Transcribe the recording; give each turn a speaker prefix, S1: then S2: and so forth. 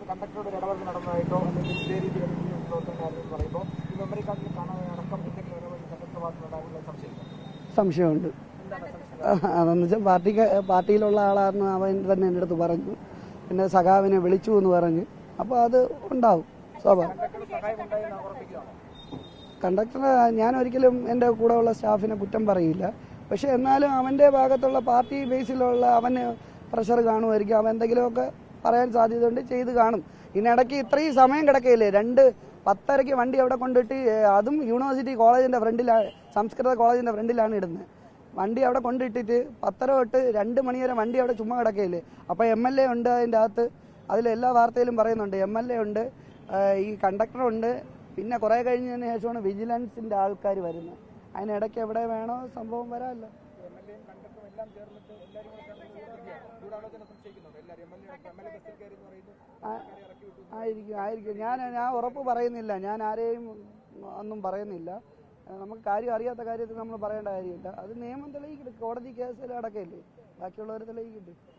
S1: കണ്ടക്ടറുടെ ഇടപെടൽ നടന്നതായിട്ടോ അല്ലെങ്കിൽ ഇതേ രീതിയിൽ പറയുമ്പോൾ ഈ മെമ്മറി കാർഡിൽ കാണാനടക്കം എന്തെങ്കിലും ഇടപെടൽ കണ്ടക്ടർ ഭാഗത്തുനിന്നുണ്ടാകുന്ന
S2: സംശയമുണ്ട്. അതെന്ന് വെച്ചാൽ പാർട്ടിയിലുള്ള ആളാണെന്ന് അവൻ തന്നെ എൻ്റെ അടുത്ത് പറഞ്ഞു. പിന്നെ സഖാവിനെ വിളിച്ചു എന്ന് പറഞ്ഞ്, അപ്പോൾ അത് ഉണ്ടാവും സ്വാഭാവികം. കണ്ടക്ടർ ഞാൻ ഒരിക്കലും എൻ്റെ കൂടെയുള്ള സ്റ്റാഫിനെ കുറ്റം പറയില്ല. പക്ഷെ എന്നാലും അവൻ്റെ ഭാഗത്തുള്ള പാർട്ടി ബേസിലുള്ള അവന് പ്രഷർ കാണുമായിരിക്കും. അവൻ എന്തെങ്കിലുമൊക്കെ പറയാൻ സാധ്യതയുണ്ട്, ചെയ്ത് കാണും. ഇതിനിടയ്ക്ക് ഇത്രയും സമയം കിടക്കുകയില്ലേ, 2:10 വണ്ടി അവിടെ കൊണ്ടിട്ട്, അതും യൂണിവേഴ്സിറ്റി കോളേജിൻ്റെ ഫ്രണ്ടിലാണ്, സംസ്കൃത കോളേജിൻ്റെ ഫ്രണ്ടിലാണ് ഇടുന്നത്. വണ്ടി അവിടെ കൊണ്ടിട്ടിട്ട് 10 തൊട്ട് 2 മണി വരെ വണ്ടി അവിടെ ചുമ്മാ കിടക്കുകയില്ലേ. അപ്പോൾ MLA ഉണ്ട് അതിൻ്റെ അകത്ത്, അതിലെല്ലാ വാർത്തയിലും പറയുന്നുണ്ട്. MLA ഉണ്ട്, ഈ കണ്ടക്ടറുണ്ട്, പിന്നെ കുറേ കഴിഞ്ഞതിന് ശേഷമാണ് വിജിലൻസിൻ്റെ ആൾക്കാർ വരുന്നത്. അതിനിടയ്ക്ക് എവിടെ വേണോ സംഭവം വരാമല്ലോ. ആയിരിക്കും. ഞാൻ ഉറപ്പ് പറയുന്നില്ല, ഞാൻ ആരെയും ഒന്നും പറയുന്നില്ല. നമുക്ക് കാര്യം അറിയാത്ത കാര്യത്തിൽ നമ്മൾ പറയേണ്ട കാര്യമില്ല. അത് നിയമം തെളിയിക്കട്ടെ, കോടതി കേസിൽ അടക്കമില്ലേ, ബാക്കിയുള്ളവർ തെളിയിക്കട്ടെ.